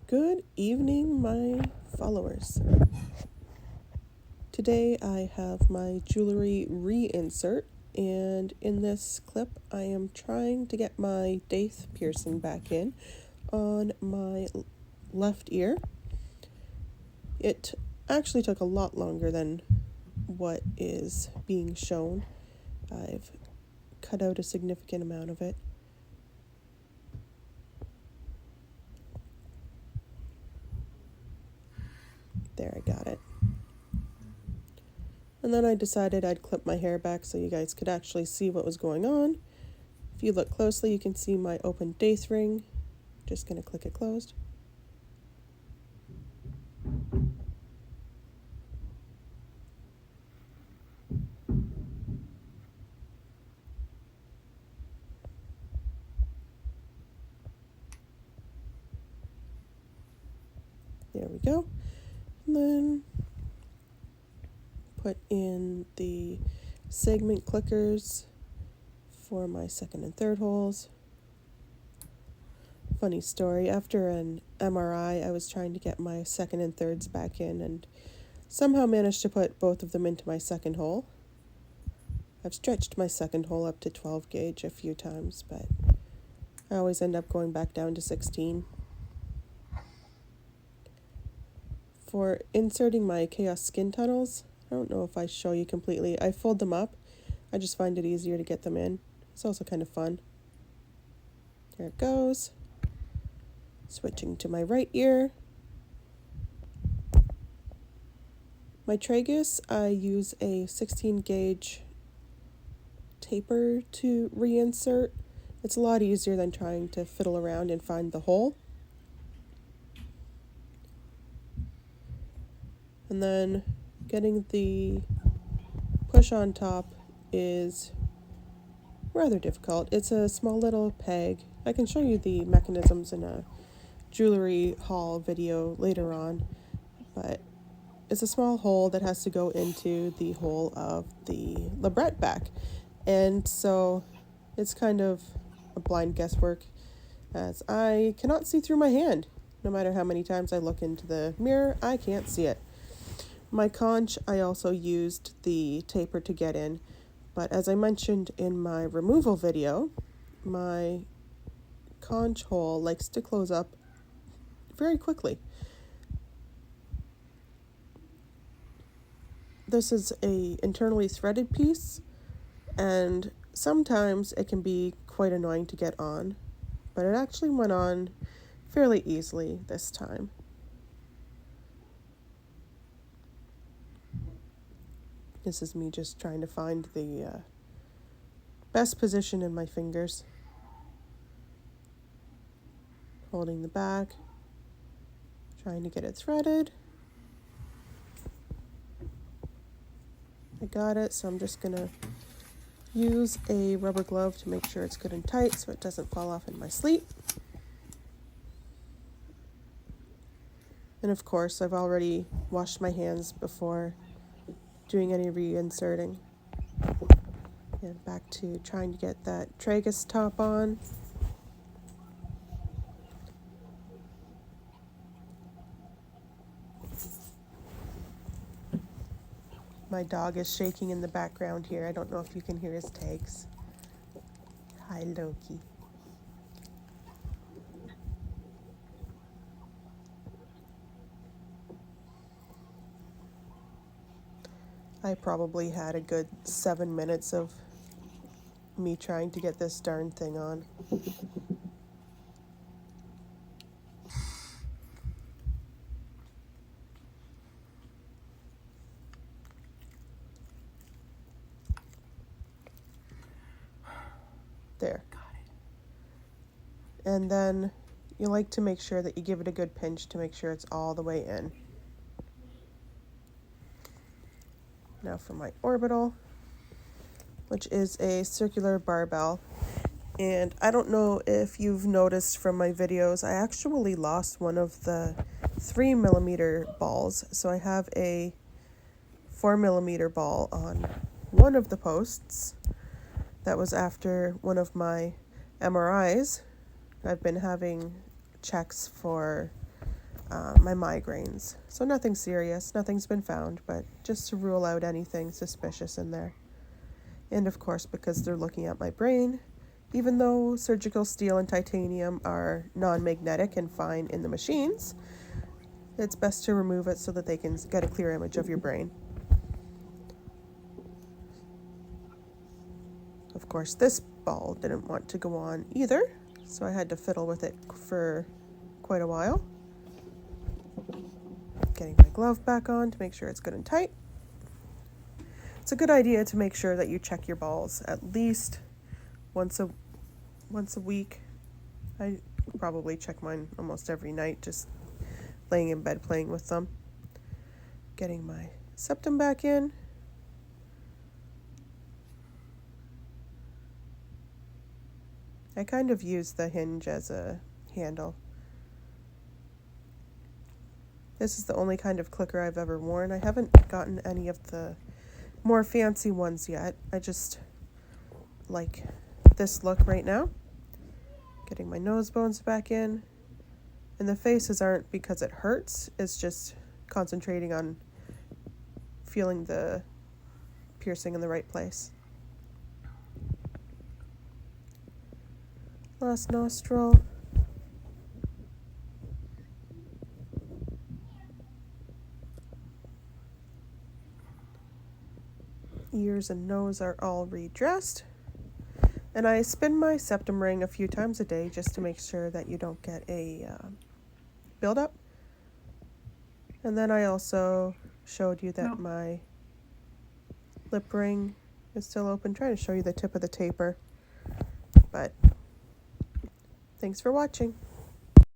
Good evening, my followers. Today I have my jewelry reinsert, and in this clip I am trying to get my daiths piercing back in on my left ear. It actually took a lot longer than what is being shown. I've cut out a significant amount of it. There, I got it. And then I decided I'd clip my hair back so you guys could actually see what was going on. If you look closely, you can see my open daiths ring. Just going to click it closed. There we go. And then put in the segment clickers for my second and third holes. Funny story, after an MRI, I was trying to get my second and thirds back in and somehow managed to put both of them into my second hole. I've stretched my second hole up to 12 gauge a few times, but I always end up going back down to 16. For inserting my Kaos skin tunnels, I don't know if I show you completely. I fold them up. I just find it easier to get them in. It's also kind of fun. There it goes. Switching to my right ear. My tragus, I use a 16 gauge taper to reinsert. It's a lot easier than trying to fiddle around and find the hole. And then getting the push on top is rather difficult. It's a small little peg. I can show you the mechanisms in a jewelry haul video later on, but it's a small hole that has to go into the hole of the Labret back. And so it's kind of a blind guesswork, as I cannot see through my hand. No matter how many times I look into the mirror, I can't see it. My conch, I also used the taper to get in, but as I mentioned in my removal video, my conch hole likes to close up very quickly. This is a internally threaded piece, and sometimes it can be quite annoying to get on, but it actually went on fairly easily this time. This is me just trying to find the best position in my fingers. Holding the back, trying to get it threaded. I got it, so I'm just gonna use a rubber glove to make sure it's good and tight so it doesn't fall off in my sleep. And of course, I've already washed my hands before doing any reinserting. And back to trying to get that tragus top on. My dog is shaking in the background here. I don't know if you can hear his tags. Hi, Loki. I probably had a good 7 minutes of me trying to get this darn thing on. There. Got it. And then you like to make sure that you give it a good pinch to make sure it's all the way in. Now for my orbital, which is a circular barbell. And I don't know if you've noticed from my videos, I actually lost one of the 3mm balls. So I have a 4mm ball on one of the posts. That was after one of my MRIs. I've been having checks for my migraines. So nothing serious, nothing's been found, but just to rule out anything suspicious in there. And of course, because they're looking at my brain, even though surgical steel and titanium are non-magnetic and fine in the machines, it's best to remove it so that they can get a clear image of your brain. Of course, this ball didn't want to go on either, so I had to fiddle with it for quite a while. Getting my glove back on to make sure it's good and tight. It's a good idea to make sure that you check your balls at least once a week. I probably check mine almost every night, just laying in bed playing with them. Getting my septum back in. I kind of use the hinge as a handle. This is the only kind of clicker I've ever worn. I haven't gotten any of the more fancy ones yet. I just like this look right now. Getting my nose bones back in. And the faces aren't because it hurts. It's just concentrating on feeling the piercing in the right place. Last nostril. Ears and nose are all redressed. And I spin my septum ring a few times a day just to make sure that you don't get a buildup. And then I also showed you that my lip ring is still open. Trying to show you the tip of the taper. But thanks for watching.